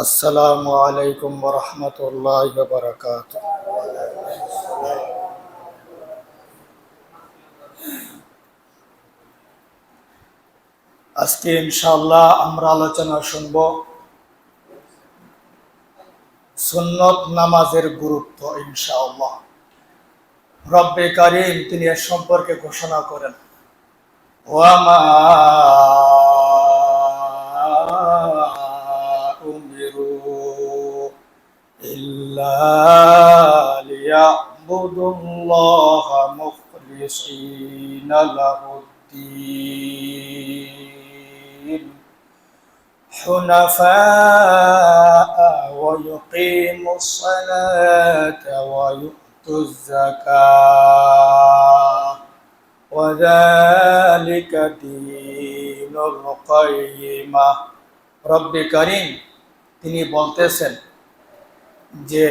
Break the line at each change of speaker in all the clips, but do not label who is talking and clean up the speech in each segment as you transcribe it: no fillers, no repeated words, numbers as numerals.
আসসালামু আলাইকুম ওয়া রাহমাতুল্লাহি ওয়া বারাকাতুহু। আজকে ইনশাআল্লাহ আমরা আলোচনা শুনব সুন্নত নামাজের গুরুত্ব। ইনশাআল্লাহ রব্বে কারীম তিনি এর সম্পর্কে ঘোষণা করেন, ওয়া মা উমিরু ইল্লা লিয়াবুদুল্লাহা মুখলিসিনা লাহুদ্দীন حنفاء ويقيموا الصلاة ويؤتوا الزكاة وذلك دين القيمة। রব্বে কারীম তিনি বলতেছেন যে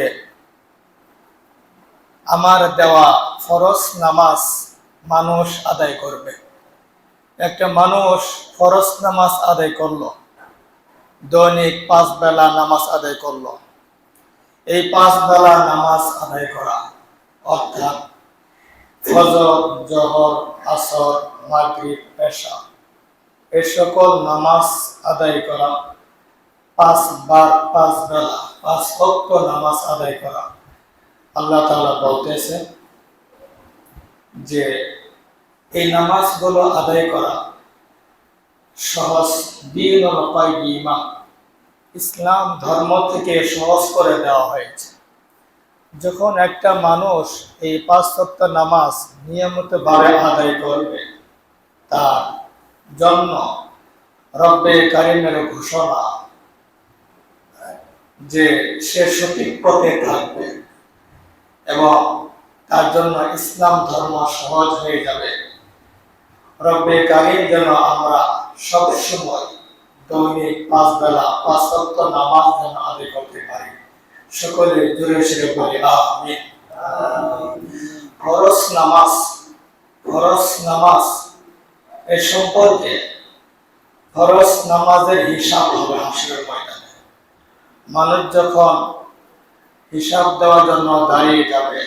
আমার দেওয়া ফরজ নামাজ মানুষ আদায় করবে। একটা মানুষ ফরজ নামাজ আদায় করলো, দৈনিক 5 বেলা নামাজ আদায় করলো। এই 5 বেলা নামাজ আদায় করা অর্থাৎ ফজর, জোহর, আসর, মাগরিব, এশা এই সকল নামাজ আদায় করা, 5 বার 5 বেলা 5 ওয়াক্ত নামাজ আদায় করা। আল্লাহ তাআলা বলতেছে যে এই নামাজগুলো আদায় করা সহজ, দীনুল কাইয়িমা, ইসলাম ধর্ম থেকে সহজ করে দেওয়া হয়েছে। যখন একটা মানুষ এই 5 ওয়াক্ত নামাজ নিয়মিতভাবে আদায় করবে, তার জন্য রব্বে কারীমের ঘোষণা যে সে সঠিক পথে থাকবে এবং তার জন্য ইসলাম ধর্ম সহজ হয়ে যাবে। রব্বে কারীম যেন আমরা সব সময় দৈনিক 5 বেলা 5 ওয়াক্ত নামাজ যেন আদায় করতে পারি। সকলে জোরে সোরে বলি আমিন। ফরজ নামাজ এর সম্পর্কে ফরজ নামাজের হিসাব হবে হাসরের ময়দানে। মানুষ যখন হিসাব দেওয়ার জন্য দাঁড়িয়ে যাবে,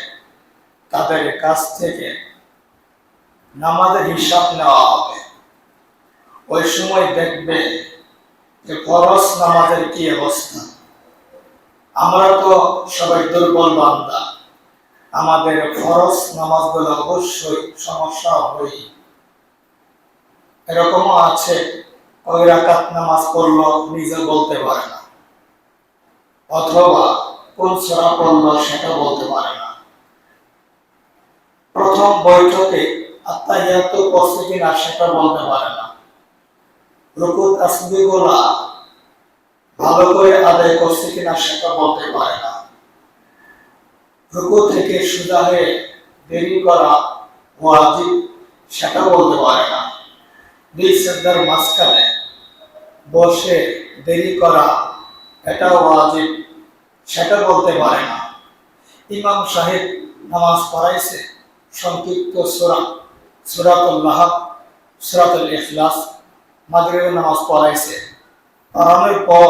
তাদের কাছ থেকে নামাজের হিসাব নেওয়া হবে। ওই সময় দেখবে যে ফরজ নামাজের কি অবস্থা। আমরা তো সবাই দুর্বল বান্দা, আমাদের ফরজ নামাজগুলো অবশ্যই সমস্যা হই। এরকমও আছে কয় রাকাত নামাজ পড়লো নিজে বলতে পারে না, অথবা কোন সূরা পড়লো সেটা বলতে পারে না। প্রথম বৈঠকে আত্তাহিয়াতু পড়ছে কিনা সেটা বলতে পারে না। রুকু তাসবিহগুলো ভালো করে আদায় করছে কিনা সেটা বলতে পারে না। রুকু থেকে সোজা হয়ে দেরি করা ওয়াজিব সেটা বলতে পারে না। দুই সিজদার মাঝখানে বসে দেরি করা এটা ওয়াজিব সেটা বলতে পারে না। ইমাম সাহেব নামাজ পড়াইছে, সংক্ষিপ্ত সূরা, সূরাতুল নাহল, সূরাতুল ইখলাস, মাগরিবের নামাজ পড়াইছে। পড়ানোর পর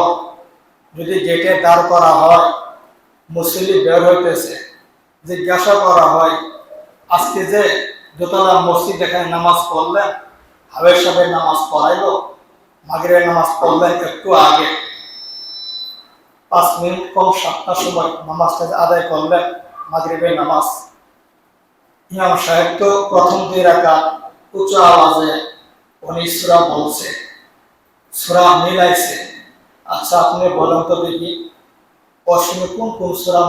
যদি গেটে দাঁড় করা হয়, মুসল্লি বের হইতেছে, জিজ্ঞাসা করা হয় আজকে যে দোতলা মসজিদ এখানে নামাজ পড়লেন, হাবের সাহেবের নামাজ পড়াইলো, মাগরিবের নামাজ পড়লেন একটু আগে, 5 মিনিট কম 7টার সময় নামাজটা আদায় করলেন মাগরিবের নামাজ। ইমাম সাহেব তো প্রথম 2 রাকাত উচ্চ আওয়াজে উনি সূরা বলছে, সূরা মিলাইছে। আচ্ছা আপনি বলেন তো দেখি অসমে কোন কোন সূরা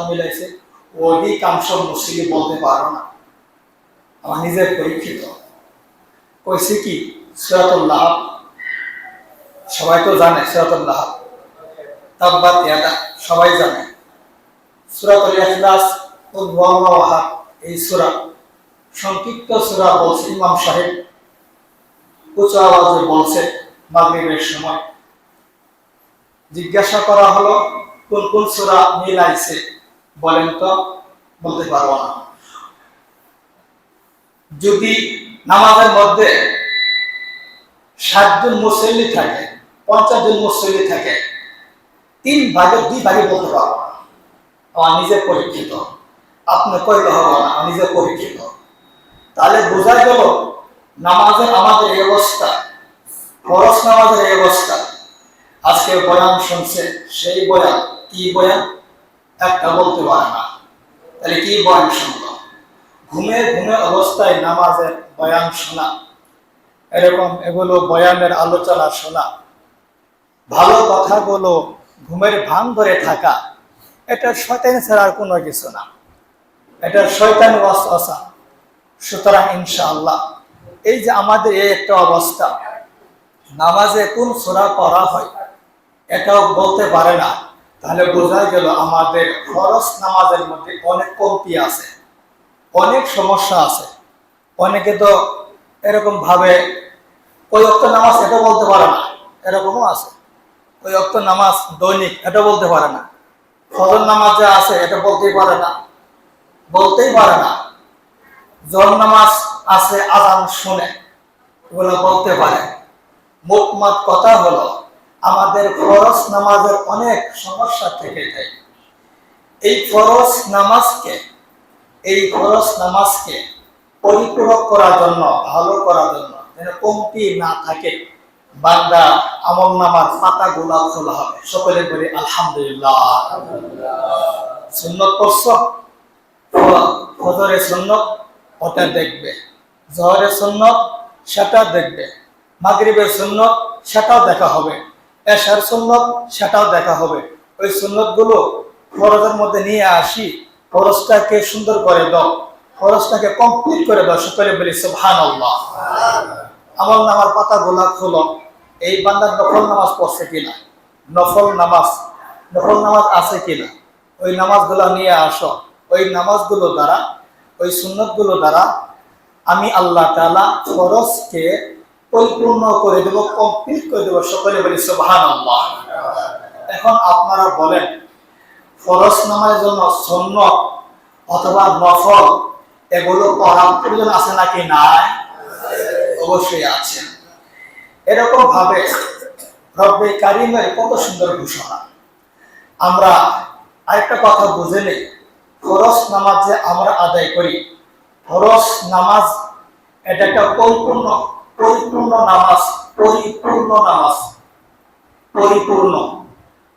মিলাইছে, অধিকাংশ মুসলিম বলতে পারো না। আমার নিজের পরীক্ষিত কইছে কি সূরাতুল নাহল, সবাই তো জানে সূরাতুল নাহল, তাব্বাত ইয়াদা সবাই জানে। সূরাতুল ইখলাস, কুল হুয়াল্লাহু আহাদ এই সূরা সংক্ষিপ্ত সূরা বলছে ইমাম সাহেব, উচ্চ আওয়াজে বলছে মাগরিবের সময়। জিজ্ঞাসা করা হলো কোন কোন সূরা মিলাইছে বলেন তো, বলতে পারবো না। যদি নামাজের মধ্যে 7 জন মুসল্লি থাকে, 50 জন মুসল্লি থাকে, 3 ভাগের 2 ভাগে বলতে পারবো না। আমার নিজে পরীক্ষিত, আপনি কইলে হবে না, নিজে পরীক্ষিত। তাহলে বোঝা গেল নামাজের আমাদের এই অবস্থা, ফরজ নামাজের এই অবস্থা। আজকে বয়ান শুনছে, সেই বয়ান কি বয়ান একটা বলতে পারে না, তাহলে কি বয়ান শুনলো? ঘুমে ঘুমে অবস্থায় নামাজের বয়ান শোনা, এরকম এগুলো বয়ানের আলোচনা শোনা, ভালো কথাগুলো ঘুমের ভান ধরে থাকা, এটা শয়তানি ছাড়া আর কোনো কিছু না, এটা শয়তানি ওয়াসওয়াসা। সুতরাং ইনশাআল্লাহ এই যে আমাদের এই একটা অবস্থা, নামাজে কোন সূরা পড়া হয় এটাও বলতে পারে না, তাহলে বোঝা গেল আমাদের ফরজ নামাজের মধ্যে অনেক কমতি আছে, অনেক সমস্যা আছে। অনেকে তো এরকম ভাবে ওই ওয়াক্ত নামাজ এটা বলতে পারে না, এরকমও আছে। ওই ওয়াক্ত নামাজ দৈনিক এটা বলতে পারে না, ফজর নামাজ যা আছে এটা বলতেই পারে না, বলতেই পারে না। জোহর নামাজ আছে আযান শুনে, এগুলো বলতে পারে। মোটমাট কথা হলো আমাদের ফরজ নামাজের অনেক সমস্যা থেকে যায়। এই ফরজ নামাজকে পরিপূরক করার জন্য, ভালো করার জন্য, যেন কমতি না থাকে, বান্দা আমল নামার পাতাগুলা খোলা হবে। সকলে বলি আলহামদুলিল্লাহ। সুন্নত পড়ছ, ফজরের সুন্নত ওটা দেখবে, জোহরের সুন্নত সেটা দেখবে, মাগরিবের সুন্নত সেটাও দেখা হবে, এশার সুন্নত সেটাও দেখা হবে। ওই সুন্নতগুলো ফরজের মধ্যে নিয়ে আসি, ফরজটাকে সুন্দর করে দাও, ফরজটাকে কমপ্লিট করে দাও। সকলে বলি সুবহানাল্লাহ। আমল নামার পাতাগুলা খোলো, এই বান্দার নফল নামাজ পড়ছে কিনা, নফল নামাজ আছে কিনা, ওই নামাজগুলো নিয়ে আসো। ওই নামাজগুলো দ্বারা, ওই সুন্নতগুলো দ্বারা আমি আল্লাহ তাআলা ফরজকে পরিপূর্ণ করে দেব, কমপ্লিট করে দেব। সকলে বলি সুবহানাল্লাহ। এখন আপনারা বলেন, ফরজ নামাজের জন্য সুন্নত অথবা নফল এগুলো পড়ার প্রয়োজন আছে নাকি নাই? অবশ্যই আছে। এরকম ভাবে রব্বে কারিমের কত সুন্দর ঘোষণা। আমরা আরেকটা কথা বুঝে নেই, ফরজ নামাজ যে আমরা আদায় করি, ফরজ নামাজ এটা একটা পরিপূর্ণ নামাজ, পরিপূর্ণ।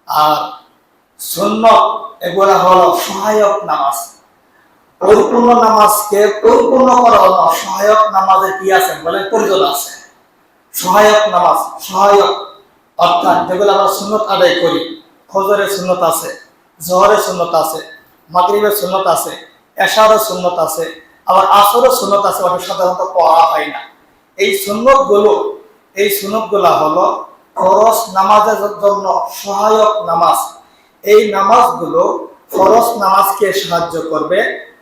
আর সুন্নত এগুলা হলো সহায়ক নামাজ। পরিপূর্ণ নামাজকে পরিপূর্ণ করা হলো, সহায়ক নামাজের কি আছে বলে প্রয়োজন আছে। সহায়ক নামাজ, সহায়ক অর্থাৎ যেগুলো আমরা সুন্নত আদায় করি, ফজরের সুন্নত আছে, জোহরের সুন্নত আছে, মাগরিবের সুন্নত আছে, এশারের সুন্নত আছে, আবার আসরের সুন্নত আছে, ওটা সাধারণত পড়া হয় না। এই সুন্নতগুলা হলো ফরজ নামাজের জন্য সহায়ক নামাজ। এই নামাজগুলো ফরজ নামাজকে সাহায্য করবে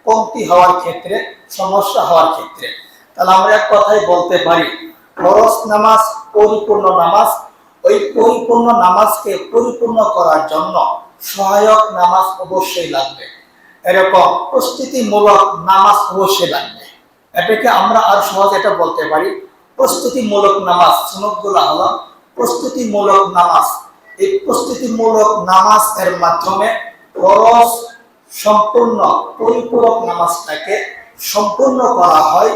কমতি হওয়ার ক্ষেত্রে, সমস্যা হওয়ার ক্ষেত্রে। তাহলে আমরা এক কথাই বলতে পারি, ফরজ নামাজ পরিপূর্ণ নামাজ। ওই পরিপূর্ণ নামাজকে পরিপূর্ণ করার জন্য সহায়ক নামাজ অবশ্যই লাগবে, এরকম প্রস্তুতিমূলক নামাজ অবশ্যই লাগবে। এটাকে আমরা আর সহজে এটা বলতে পারি প্রস্তুতিমূলক নামাজ। সুন্নতগুলো হলো প্রস্তুতিমূলক নামাজ। এই প্রস্তুতিমূলক নামাজ এর মাধ্যমে ফরজ সম্পূর্ণ পরিপূরক নামাজটাকে সম্পূর্ণ করা হয়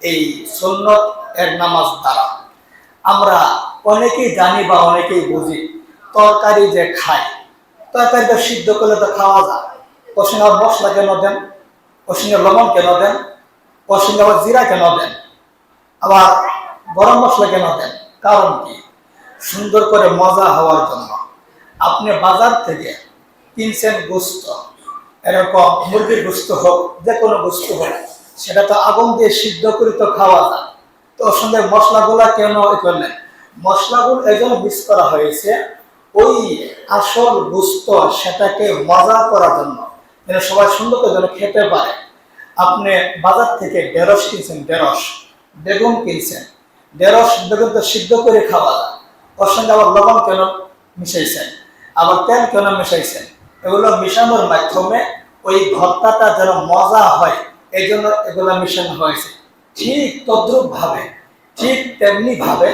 এই সুন্নত এর নামাজ দ্বারা। আমরা অনেকেই জানি বা অনেকেই বুঝি, তরকারি যে খাই, তরকারিটা সিদ্ধ করলে তো খাওয়া যায়, ওর সঙ্গে আবার মশলা কেন দেন, ওর সঙ্গে লবণ কেন দেন, ওর সঙ্গে আবার জিরা কেন দেন, আবার গরম মশলা কেন দেন? কারণ কি? সুন্দর করে মজা হওয়ার জন্য। আপনি বাজার থেকে কিনছেন গোস্ত, এরকম মুরগির গোস্ত হোক, যে কোনো গোস্ত হোক, সেটা তো আগুন দিয়ে সিদ্ধ করে তো খাওয়া যায়। তো ওর সঙ্গে মশলাগুলা কেন করলেন? মশলাগুলো এই জন্য মিক্স করা হয়েছে ওই আসল গোস্ত সেটাকে মজা করার জন্য, যেন সবাই সুন্দর করে যেন খেতে পারে। আপনি বাজার থেকে ঢেঁড়স কিনছেন, বেগুন কিনছেন, ঢেঁড়স বেগুন তো সিদ্ধ করে খাওয়া যায়, ওর সঙ্গে আবার লবণ কেন মিশাইছেন, আবার তেল কেন মিশাইছেন? এগুলো মিশানোর মাধ্যমে ওই ভর্তাটা যেন মজা হয়, এই জন্য এগুলো মিশানো হয়েছে। ঠিক তদ্রুপ ভাবে, ঠিক তেমনি ভাবে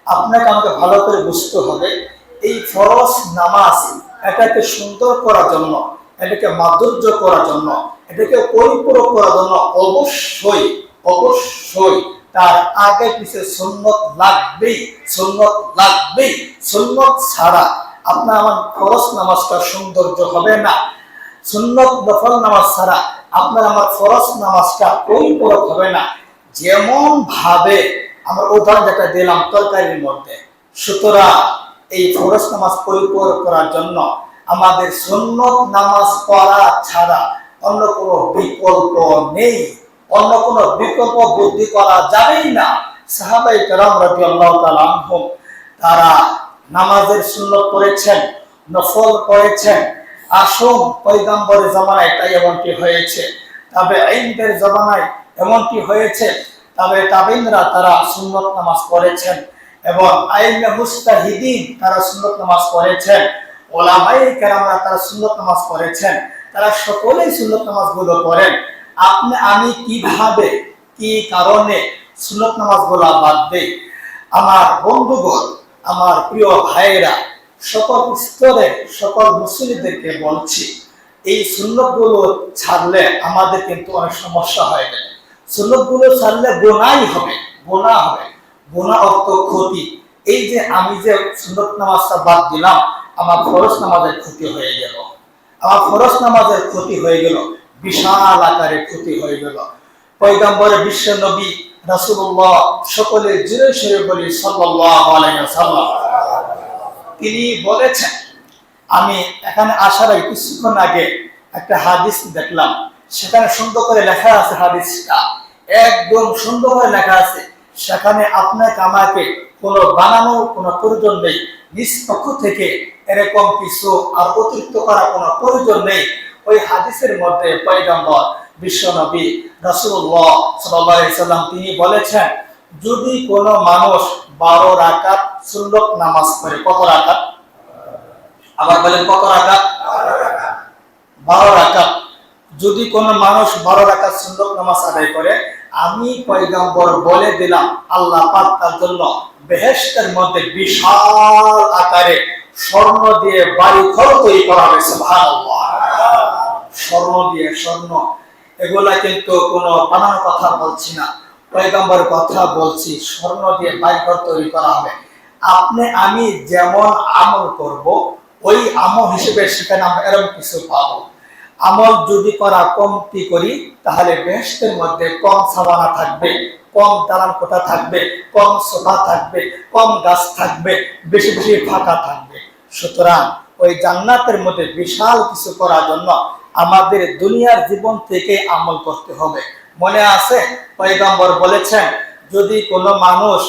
আপনাকে আমাকে ভালো করে বুঝতে হবে, এই ফরজ নামাজ এটাকে সুন্দর করার জন্য, এটাকে মাধুর্য করার জন্য, এটাকে পরিপূরক করার জন্য অবশ্যই অবশ্যই তার আগে পিছিয়ে সুন্নত লাগবেই, সুন্নত লাগবেই। সুন্নত ছাড়া আপনার আমার ফরজ নামাজটা সৌন্দর্য হবে না। সুন্নত নফল নামাজ ছাড়া আপনার আমার ফরজ নামাজটা পরিপূরক হবে না। যেমন ভাবে আমরা উদাহরণ যেটা দিলাম তরকারির মধ্যে, সুতরাং এই ফরজ নামাজ পরিপূরক করার জন্য আমাদের সুন্নত নামাজ পড়া ছাড়া অন্য কোনো বিকল্প নেই, অন্য কোনো বিকল্প বুদ্ধি করা যাবেই না। সাহাবায়ে কেরাম রাদিয়াল্লাহু তাআলা আনহুম তারা নামাজের সুন্নত পড়েছেন, নফল পড়েছেন। আসুন পয়গম্বরের জামানায় তাই এমনটি হয়েছে, তাবেঈনদের জামানায় এমনটি হয়েছে। তাবেঈনরা তারা সুন্নত নামাজ পড়েছেন এবং আইমে মুজতাহিদিন তারা সুন্নত নামাজ পড়েছেন, উলামায়ে কেরামরা তারা সুন্নত নামাজ পড়েছেন। তারা সকলেই সুন্নত নামাজগুলো পড়েন। আপনি আমি কিভাবে কি কারণে সুন্নত নামাজগুলো বাদ দেই? আমার বন্ধুগণ, আমার প্রিয় ভাইয়েরা, সকল স্তরে সকল মুসলিমদেরকে বলছি, এই সুন্নতগুলো ছাড়লে আমাদের কিন্তু অনেক সমস্যা হয়ে যায়। সুন্নতগুলো ছাড়লে গুনাহই হবে, গুনাহ হবে। গুনাহ অর্থ ক্ষতি। এই যে আমি যে সুন্নত নামাজটা বাদ দিলাম, আমার ফরজ নামাজের ক্ষতি হয়ে গেল, আমার ফরজ নামাজের ক্ষতি হয়ে গেল, বিশাল আকারে ক্ষতি হয়ে গেল। পয়গম্বরের বিশ্ব নবী রাসূলুল্লাহ, সকলের জিরে শিরে বলি সাল্লাল্লাহু আলাইহি ওয়াসাল্লাম, তিনি বলেছেন, আমি এখানে আসার আগে কিছুক্ষণ আগে একটা হাদিস দেখলাম, সেখানে সুন্দর করে লেখা আছে, হাদিসটা একদম সুন্দর করে লেখা আছে। সেখানে আপনাকে আমাকে কোনো বানানোর কোনো প্রয়োজন নেই, নিজ পক্ষ থেকে এরকম কিছু আর অতিরিক্ত করার কোনো প্রয়োজন নেই। ওই হাদিসের মধ্যে পয়গম্বর বিশ্বনবী রাসূলুল্লাহ সাল্লাল্লাহু আলাইহি সাল্লাম তিনি বলেছেন, যদি কোনো মানুষ 12 রাকাত সুন্নত নামাজ পড়ে, কত রাকাত? আবার বলেন কত রাকাত? 12 রাকাত। যদি কোনো মানুষ 12 রাকাত সুন্নত নামাজ আদায় করে, আমি পয়গম্বর বলে দিলাম আল্লাহ পাক তার জন্য বেহেশতের মধ্যে বিশাল আকারে স্বর্ণ দিয়ে বাড়িঘর তৈরি করা হবে। সুবহানাল্লাহ। স্বর্ণ দিয়ে, স্বর্ণ, এগুলা কিন্তু কোনো বানানোর কথা বলছি না, পয়গম্বরের কথা বলছি। স্বর্ণ দিয়ে বাড়িঘর তৈরি করা হবে। আপনি আমি যেমন আমল করব, ওই আমল হিসেবে সেখানে আমরা এরকম কিছু পাবো। আমল যদি করা কমতি করি, তাহলে বেহেশতের মধ্যে কম সাওয়ানা থাকবে, কম দালান কোঠা থাকবে, কম সোফা থাকবে, কম গাছ থাকবে, বেশি বেশি ফাঁকা থাকবে। সুতরাং ওই জান্নাতের মধ্যে বিশাল কিছু করার জন্য আমাদের দুনিয়ার জীবন থেকে আমল করতে হবে। মনে আছে পয়গম্বর বলেছেন, যদি কোনো মানুষ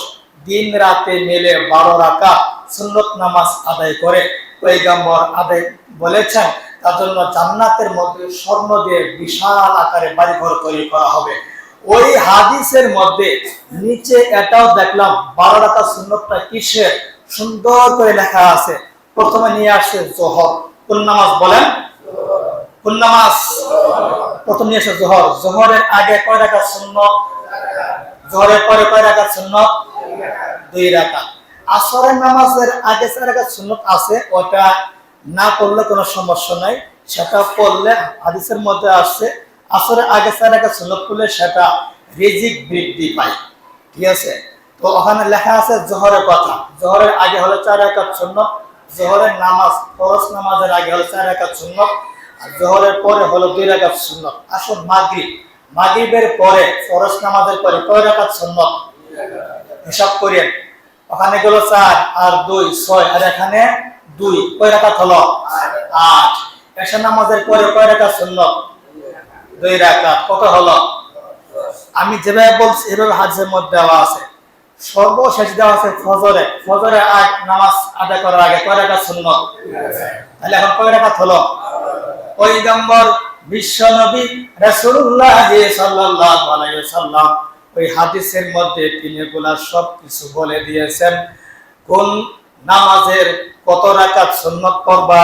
দিন রাতে মিলে 12 রাকাত সুন্নত নামাজ আদায় করে, পয়গম্বর আদায় বলেছেন তার জন্য জান্নাতের মধ্যে স্বর্ণ দিয়ে বিশাল আকারে বাড়িঘর তৈরি করা হবে। ওই হাদিসের মধ্যে নিচে এটাও দেখলাম 12 রাকাত সুন্নতটা কিসের, সুন্দর করে লেখা আছে। প্রথমে নিয়ে আসছে যোহর। কোন নামাজ বলেন? কোন নামাজ? প্রথম নিয়ে আসছে যোহর। যোহরের আগে কয় রাকাত সুন্নত? যোহরের পরে কয় রাকাত সুন্নত? 2 রাকাত। আসরের নামাজের আগে 4 রাকাত সুন্নত আছে, ওটা না পড়লে কোনো সমস্যা নাই, সেটা পড়লে হাদিসের মধ্যে আসছে আসরের আগে 4 রাকাত সুন্নত পড়লে সেটা রিজিক বৃদ্ধি পায়। ঠিক আছে? তো ওখানে লেখা আছে যোহরের কথা। যোহরের আগে হলো 4 রাকাত সুন্নত, যোহরের নামাজ ফরজ নামাজের আগে হলো 4 রাকাত সুন্নত, আর যোহরের পরে হলো 2 রাকাত সুন্নত। আসর মাগরিব, মাগরিবের পরে ফরজ নামাজের পরে কয় রাকাত সুন্নত? হিসাব করেন, ওখানে গেল 4 আর 2 6, আর এখানে 2, কয় রাকাত হলো? 8। এশা নামাজের পরে কয় রাকাত সুন্নত? 2 রাকাত। কত হলো? আমি যেভাবে বলছি এভাবে হাদিসের মধ্যে দেওয়া আছে। সর্বশেষ দেওয়া আছে ফজরে। ফজরে নামাজ আদায় করার আগে কয় রাকাত সুন্নত? তাহলে এখন কয় রাকাত হলো? পয়গম্বর বিশ্বনবী রাসূলুল্লাহ সাল্লাল্লাহু আলাইহি ওয়াসাল্লাম ওই হাদিসের মধ্যে তিনি এগুলা সব কিছু বলে দিয়েছেন। কোন নামাজের কত রাকাত সুন্নত পড়বা,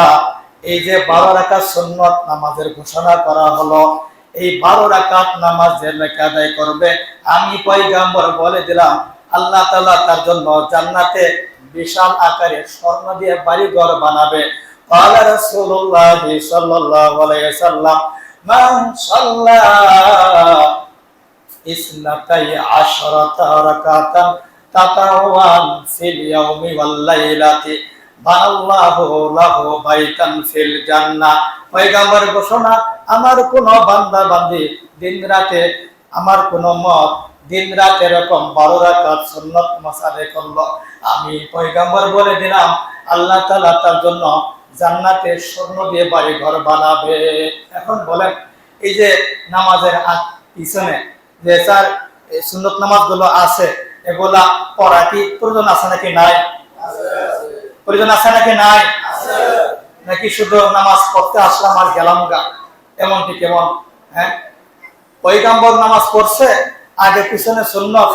এই যে 12 রাকাত সুন্নত নামাজের ঘোষণা করা হলো, এই 12 রাকাত নামাজ যে লোক আদায় করবে, আমি পয়গম্বর বলে দিলাম আল্লাহ তাআলা তার জন্য জান্নাতে বিশাল আকারে স্বর্ণ দিয়ে বাড়ি ঘর বানাবে। قال رسول الله صلى الله عليه وسلم من صلى اثنتي عشرة ركعة تطوعا في اليوم والليلة بنى الله له بيتا في الجنة। পয়গম্বর ঘোষণা, আমার কোন বান্দা বান্দি দিন রাতে আমার কোন মত দিন রাত এরকম 12 রাকাত সুন্নাত নামাজ আদায় করলো, আমি পয়গম্বর বলে দিলাম আল্লাহ তাআলা তার জন্য জান্নাতে স্বর্ণ দিয়ে বাড়ি ঘর বানাবে। এখন বলেন, এই যে নামাজের পিছনে যে স্যার সুন্নত নামাজগুলো আছে, এগুলা পড়া কি প্রয়োজন আছে নাকি নাই? প্রয়োজন আছে নাকি নাই? নাকি শুধু নামাজ পড়তে আসলাম আর গেলাম গা, এমনটি কেমন? হ্যাঁ, পয়গম্বর নামাজ পড়ছে, আগে পিছনে সুন্নত,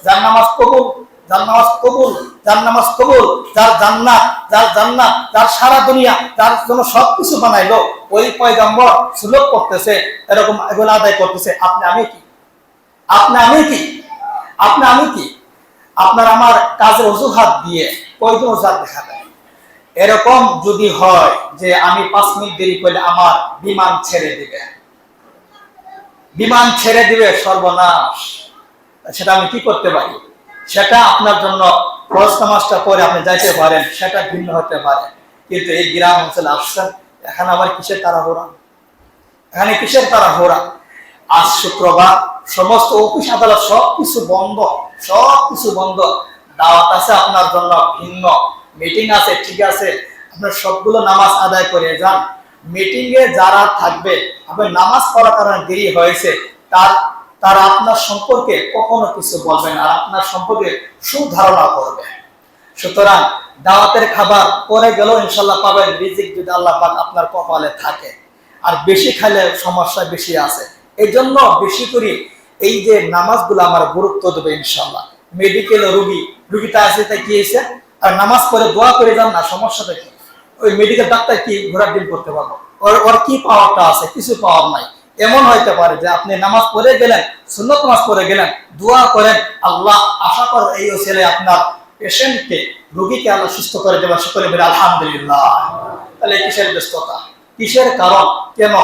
যার নামাজ কবুল, যার নামাজ কবুল, যার নামাজ কবুল, যার জান্নাত, যার জান্নাত, যার সারা দুনিয়া, যার জন্য সবকিছু বানাইলো, ওই পয়গম্বর সুন্নত করতেছে, এরকম এগুলো আদায় করতেছে। আপনি আমি কি? আপনি আমি কি? আপনি আমি কি? আপনার আমার কাজের অজুহাত দিয়ে কয়জন অজুহাত দেখা দেয়। এরকম যদি হয় যে আমি 5 মিনিট দেরি করলে আমার বিমান ছেড়ে দিবে, বিমান ছেড়ে দিবে, সর্বনাশ, সেটা আমি কি করতে পারি? সেটা আপনার জন্য ফরজ নামাজটা পরে আপনি যাইতে পারেন, সেটা ভিন্ন হতে পারে। কিন্তু এই গ্রাম অঞ্চলে আসছেন, এখানে আবার কিসের তাড়াহুড়া? এখানে কিসের তাড়াহুড়া? আজ শুক্রবার, সমস্ত অফিস আদালত সবকিছু বন্ধ, সবকিছু বন্ধ। দাওয়াত আছে আপনার জন্য, ভিন্ন মিটিং আছে, ঠিক আছে, আপনার সবগুলো নামাজ আদায় করে যান। মিটিং এ যারা থাকবে, আপনি নামাজ পড়ার কারণে দেরি হয়েছে, তারা আপনার সম্পর্কে কখনো কিছু বলবে না, আর আপনার সম্পর্কে সুধারণা করবে। সুতরাং দাওয়াতের খাবার পরে গেলেও ইনশাল্লাহ পাবেন, রিজিক যদি আল্লাহ পাক আপনার কপালে থাকে। আর বেশি খাইলে সমস্যা বেশি আছে, এই জন্য বেশি করে এই যে নামাজগুলো আমার গুরুত্ব দেবে ইনশাল্লাহ। মেডিকেল রুগীটা আছে, তাই কি হয়েছে, আর নামাজ পড়ে দোয়া করে যান না, সমস্যাটা কি? ওই মেডিকেল ডাক্তার কি ঘোরার ডিল করতে পারবো? ওর কি পাওয়ারটা আছে? কিছু পাওয়ার নাই। এমন হইতে পারে যে আপনি নামাজ পড়ে গেলেন, সুন্নত নামাজ পড়ে গেলেন, দোয়া করেন, আল্লাহ আশা করে এই ছেলে আপনার পেশেন্টকে, রোগীকে আল্লাহ সুস্থ করে দেবেন, সকলে বলে আলহামদুলিল্লাহ। তাহলে কিসের ব্যস্ততা, কিসের কারণ, কেন?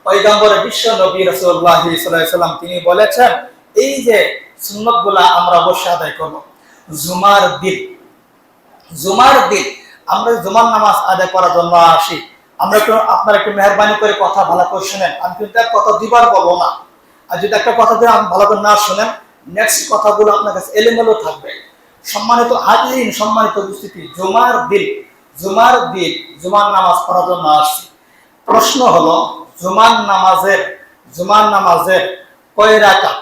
পয়গম্বর বিশ্ব নবী রাসূলুল্লাহ সাল্লাল্লাহু আলাইহি ওয়াসাল্লাম তিনি বলেছেন, এই যে সুন্নতগুলা আমরা অবশ্যই আদায় করব। জুমার দিন আমরা জুমার নামাজ আদায় করার জন্য আসি। আমরা একটু আপনারা একটু মেহরবানি করে কথা ভালো করে শুনেন, আমি কিন্তু এক কথা দুইবার বলবো না। আর যদি একটা কথা দিয়ে ভালো করে না শুনেন, নেক্সট কথাগুলো আপনার কাছে এলোমেলো থাকবে। সম্মানিত হাজিরিন, সম্মানিত উপস্থিতি, জুমার নামাজ পড়ার জন্য আসছি। প্রশ্ন হলো, জুমার নামাজের কয় রাকাত?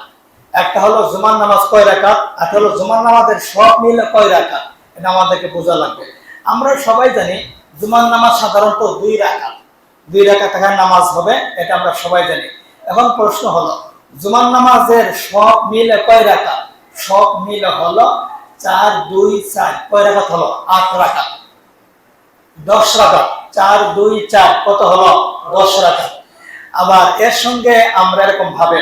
একটা হলো জুমার নামাজ কয় রাকাত, আর হলো জুমার নামাজের সব মিলে কয় রাকাত, এটা আমাদেরকে বোঝা লাগবে। আমরা সবাই জানি জুমার নামাজ সাধারণত 2 রাকাত নামাজ হবে, এটা আমরা সবাই জানি। এখন প্রশ্ন হলো, জুমার নামাজের সব মিলে কয় রাকাত? সব মিলে হলো 4, 2, 4, কয় রাকাত হলো? 8 রাকাত, 10 রাকাত। 4, 2, 4 কত হলো? 10 রাকাত। আবার এর সঙ্গে আমরা এরকম ভাবে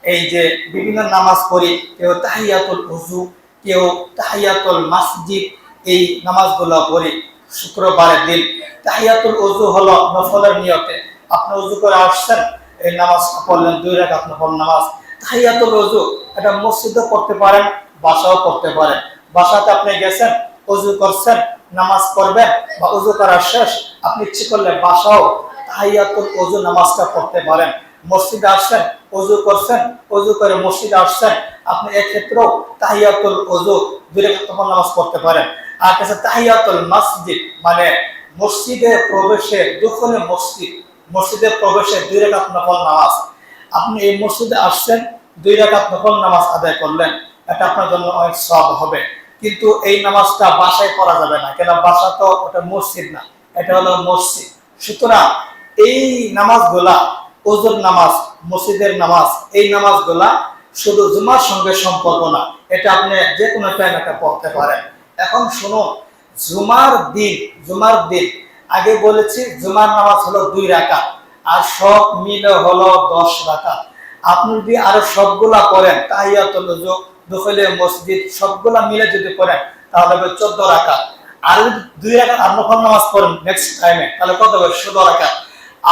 এই যে বিভিন্ন নামাজ পড়ি, কেউ তাহিয়াতুল ওযু, কেউ তাহিয়াতুল মসজিদ, এই নামাজগুলো পড়ি শুক্রবারের দিন। তাহিয়াতুল ওযু হলো নফলের নিয়তে, আপনি ওযু করে আসছেন, এই নামাজ পড়লেন 2 রাকাত নফল নামাজ। তাহিয়াতুল ওযু এটা মসজিদে পড়তে পারেন, বাসাও পড়তে পারেন। বাসাতে আপনি গেছেন, ওযু করছেন, নামাজ পড়বেন, বা ওযু করার শেষ আপনি ইচ্ছে করলে বাসাও তাহিয়াতুল ওযু নামাজটা পড়তে পারেন। মসজিদে আসছেন, ওযু করছেন, ওযু করে মসজিদে আসছেন, আপনি এই ক্ষেত্রেও তাহিয়াতুল ওযু 2 রাকাত নফল নামাজ পড়তে পারেন। আর কাছে তাহিয়াতুল মসজিদ মানে মসজিদে প্রবেশে, দুখনে মসজিদে প্রবেশে 2 রাকাত নফল নামাজ। আপনি এই মসজিদে আসছেন, 2 রাকাত নফল নামাজ আদায় করলেন, এটা আপনার জন্য অনেক সওয়াব হবে। কিন্তু এই নামাজটা বাসায় পড়া যাবে না, কেন? বাসা তো ওটা মসজিদ না, এটা হলো মসজিদ। সুতরাং এই নামাজগুলা, ওযুর নামাজ, মসজিদের নামাজ, এই নামাজগুলা শুধু জুমার সঙ্গে সম্পর্ক না, এটা আপনি যে কোনো টাইম এটা পড়তে পারেন। এখন শুনুন, জুমার দিন আগে বলেছি জুমার নামাজ হলো 2 রাকাত, আর সব মিলে হলো 10 রাকাত। আপনি যদি আরো সবগুলা করেন, তাহিয়াতুল ওযু, দুখলে মসজিদ সবগুলা মিলে যদি পড়েন তাহলে হবে 14 রাকাত। আর 2 রাকাত আর নফল নামাজ পড়েন নেক্সট টাইমে তাহলে কত হবে? 16 রাকাত।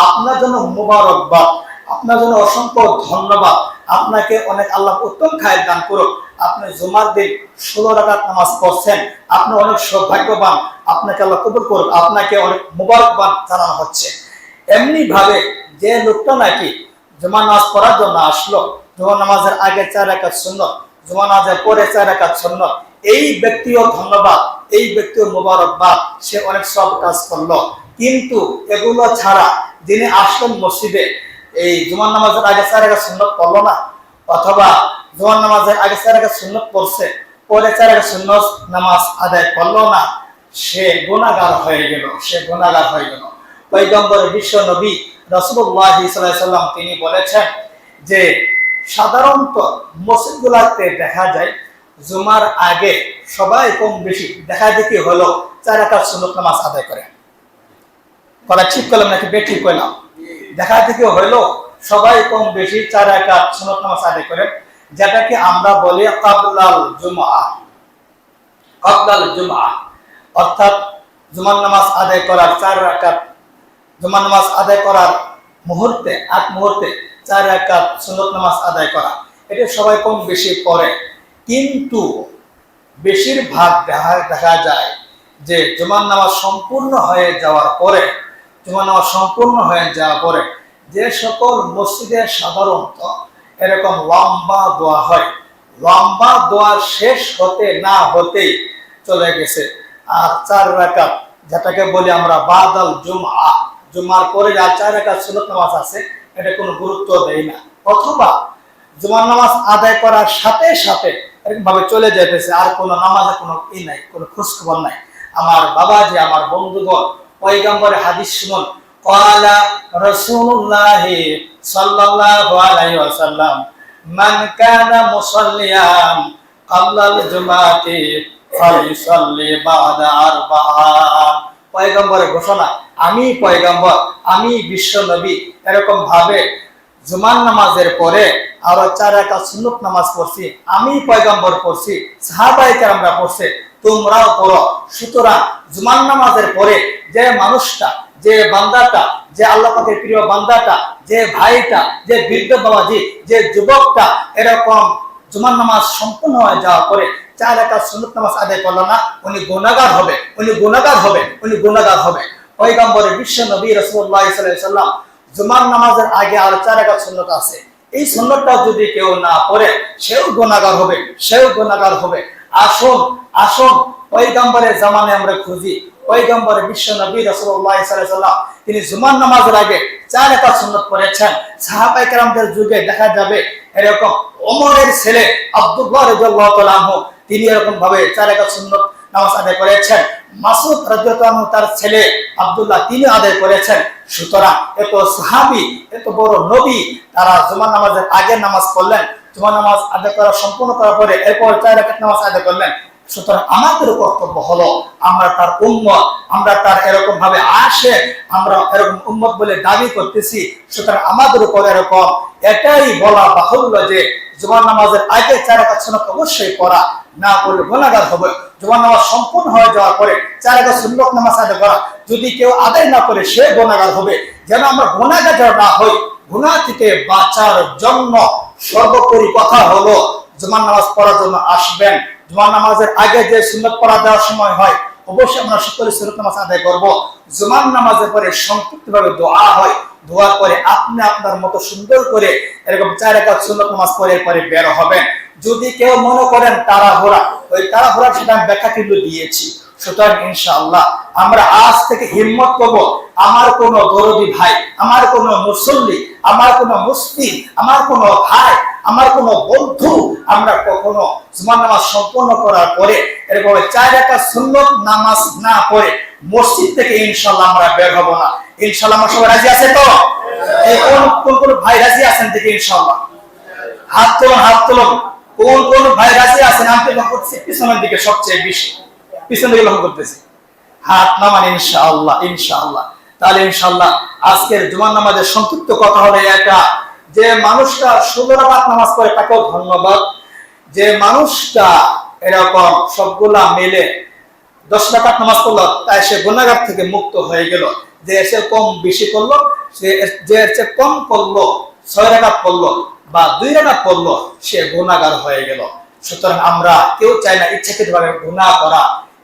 আপনার জন্য মুবারকবাদ, আপনার জন্য অসংখ্য ধন্যবাদ। আপনাকে অনেক আল্লাহ উত্তম খায়ের দান করুক। আপনি জুমার দিন 16 রাকাত নামাজ পড়ছেন, আপনি অনেক সৌভাগ্যবান। আপনাকে আল্লাহ কবুল করুক, আপনাকে অনেক মুবারকবাদ জানানো হচ্ছে। এমনি ভাবে যে লোকটা নাকি জুমার নামাজ পড়ার জন্য আসলো, জুমার নামাজের আগে 4 রাকাত সুন্নাত, জুমার নামাজের পরে 4 রাকাত সুন্নাত, এই ব্যক্তিও ধন্যবাদ, এই ব্যক্তিও মুবারকবাদ, সে অনেক সব কাজ করলো। কিন্তু এগুলো ছাড়া যিনি আসলেন মসজিদে, এই জুমার নামাজের আগে 4 রাকাত সুন্নাত পড়লো না, অথবা জুমার নামাজের আগে 4 রাকাত সুন্নাত পড়ছে, পরে 4 রাকাত সুন্নাত নামাজ আদায় করলো না, সে গুনাহগার হয়ে গেল, সে গুনাহগার হয়ে গেল। পয়গম্বর বিশ্ব নবী রাসূলুল্লাহ সাল্লাল্লাহু আলাইহি ওয়াসাল্লাম তিনি বলেছেন যে সাধারণত মসজিদগুলোতে দেখা যায় জুমার আগে সবাই কম বেশি দেখা দেখি হলো 4 রাকাত সুন্নাত নামাজ আদায় করে। কথা ঠিক করলাম নাকি বেঠিক কইলাম? দেখা দেখি হলো সবাই কম বেশি 4 রাকাত সুন্নাত নামাজ আদায় করে, যেটাকে আমরা বলি ক্বাবলাল জুমআ। ক্বাবলাল জুমআ অর্থাৎ জুমার নামাজ আদায় করার 4 রাকাত, জুমার নামাজ আদায় করার মুহূর্তে আগ মুহূর্তে 4 রাকাত সুন্নাত নামাজ আদায় করা, এটা সবাই কম বেশি পড়ে। কিন্তু বেশিরভাগ দেখা যায় যে জুমার নামাজ সম্পূর্ণ হয়ে যাওয়ার পরে, জুমার নামাজ সম্পূর্ণ হয়ে যাওয়ার পরে যে সকল মসজিদে সাধারণত এরকম লম্বা দোয়া হয়, লম্বা দোয়া শেষ হতে না হতেই চলে গেছে আর 4 রাকাত, যেটাকে বলি আমরা বাদাল জুমআ, জুমার পরে যা 4 রাকাত সুন্নাত নামাজ আছে এটা কোনো গুরুত্ব দেয় না, অথবা জুমার নামাজ আদায় করার সাথে সাথে এরকম ভাবে চলে যেতেছে, আর কোনো নামাজে কোনো নাই, কোনো খোঁজখবর নাই। আমার বাবাজি, আমার বন্ধুগণ, পয়গম্বরের হাদিস শুনুন। ক্বালা রাসূলুল্লাহ সাল্লাল্লাহু আলাইহি ওয়াসাল্লাম মান কানা মুসাল্লিয়ান ক্বাবলাল জুমাতি ফালিসাল্লি বা'দা আরবা'আন। পয়গম্বরের ঘোষণা, আমি পয়গম্বর, আমি বিশ্ব নবী এরকম ভাবে জুমার নামাজের পরে আরো 4 রাকাত সুন্নাত নামাজ পড়ছি, আমি পয়গম্বর পড়ছি, সাহাবায়ে কেরামরা পড়ছে, তোমরাও পড়ো। সুতরাং জুমার নামাজের পরে যে মানুষটা, যে বান্দাটা, যে আল্লাহ পাকের প্রিয় বান্দাটা, যে ভাইটা, যে বৃদ্ধ বাবাজি, যে যুবকটা এরকম জুমার নামাজ সম্পূর্ণ হয়ে যাওয়ার পরে 4 রাকাত সুন্নাত নামাজ আদায় করলো না, উনি গুনাহগার হবে, উনি গুনাহগার হবে, উনি গুনাহগার হবে। পয়গম্বরের বিশ্ব নবী রাসূলুল্লাহ সাল্লাল্লাহু আলাইহি ওয়াসাল্লাম জুমার নামাজের আগে আর 4 রাকাত সুন্নাত আছে, এই সুন্নাতটা যদি কেউ না পড়ে সেও গুনাহগার হবে, সেও গুনাহগার হবে। আসুন আসুন পয়গম্বরের জামানে আমরা খুঁজি, পয়গম্বরের বিশ্ব নবী রাসূলুল্লাহ সাল্লাল্লাহু আলাইহি ওয়াসাল্লাম তিনি জুমার নামাজের আগে 4 রাকাত সুন্নাত পড়েছেন। সাহাবায়ে কেরামদের যুগে দেখা যাবে এরকম ওমরের ছেলে আব্দুল্লাহ রাদিয়াল্লাহু তাআলা আনহু তিনি এরকম ভাবে 4 রাকাত সুন্নাত নামাজ আদায় করেছেন। মাসউদ রাদিয়াল্লাহু আনহু তার ছেলে আব্দুল্লাহ তিনি আদায় করেছেন। সুতরাং এত সাহাবী, এত বড় নবী, তারা জুমার নামাজের আগে নামাজ পড়লেন, জুমার নামাজ আদায় করা সম্পূর্ণ করার পরে এরপর 4 রাকাত নামাজ আদায় করলেন। সুতরাং আমাদের কর্তব্য হলো আমরা তার উম্মত, আমরা তার এরকম ভাবে আসে, আমরা এরকম উম্মত বলে দাবি করতেছি। সুতরাং আমাদের উপর এরকম এটাই বলা বাহুল্য যে জুমার নামাজের আগে 4 রাকাত সুন্নাত অবশ্যই পড়া, না পড়লে গুনাহগার হবে। জুমার নামাজ সম্পূর্ণ হয়ে যাওয়ার পরে 4 রাকাত সুন্নাত নামাজ আদায় করা, যদি কেউ আদায় না করে সে গুনাহগার হবে। যেন আমরা গুনাহগার না হই, গুনাহ থেকে বাঁচার জন্য সর্বোপরি কথা হলো জুমার নামাজ পড়ার জন্য আসবেন। জুমার নামাজের আগে যে সুন্নাত পড়া দেওয়ার সময় হয় অবশ্যই আমরা সকলে সুন্নাত নামাজ আদায় করব। জুমার নামাজের পরে সংক্ষিপ্তভাবে দোয়া হয়, দোয়ার পরে আপনি আপনার মতো সুন্দর করে এরকম 4 রাকাত সুন্নাত নামাজ পড়ে পরে বের হবেন। যদি কেউ মনে করেন তাড়াহুড়া, ওই তাড়াহুড়া সেটা আমি ব্যাখ্যা কিন্তু দিয়েছি। সুতরাং ইনশাআল্লাহ আমরা আজ থেকে হিম্মত করব, আমার কোনো দরদি ভাই, আমার কোনো মুসল্লি, আমার কোনো মুসলিম, আমার কোনো ভাই, আমার কোনো বন্ধু আমরা কখনো জুমার নামাজ সম্পূর্ণ করার পরে এরকম 4 রাকাত সুন্নাত নামাজ না পড়ে মসজিদ থেকে ইনশাআল্লাহ আমরা বের হব না। ইনশাআল্লাহ আমরা সবাই রাজি আছে তো? এই কোন ভাই রাজি আছেন দেখি ইনশাআল্লাহ হাত তুলুন, হাত তুলুন। কোন ভাই রাজি আছেন? আমি লক্ষ্য করছি পিছনের দিকে সবচেয়ে বেশি, পিছন দিকে লক্ষ্য করতেছি, হাত নামান ইনশাআল্লাহ। ইনশাআল্লাহ তাহলে ইনশাআল্লাহ আজকের জুমার নামাজের সংক্ষিপ্ত কথা হলো এটা যে মানুষটা 16 রাকাত নামাজ পড়ে তাকেও ধন্যবাদ, যে মানুষটা এরকম সবগুলা মিলে 10 রাকাত নামাজ পড়লো, তাই সে গুনাহগার থেকে মুক্ত হয়ে গেল। যে এসে কম বেশি করলো, যে এসে কম করলো, 6 রাকাত পড়লো বা 2 রাকাত পড়লো, সে গুনাহগার হয়ে গেল। সুতরাং আমরা কেউ চাই না ইচ্ছাকৃতভাবে গুনাহ করা।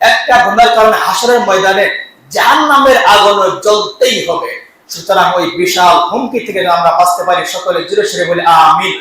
একটা গুনাহের কারণে হাসরের ময়দানে জাহান্নামের আগুনে জ্বলতেই হবে। সুতরাং ওই বিশাল হুমকি থেকে আমরা বাঁচতে পারি, সকলে জোরে সোরে বলি আমিন।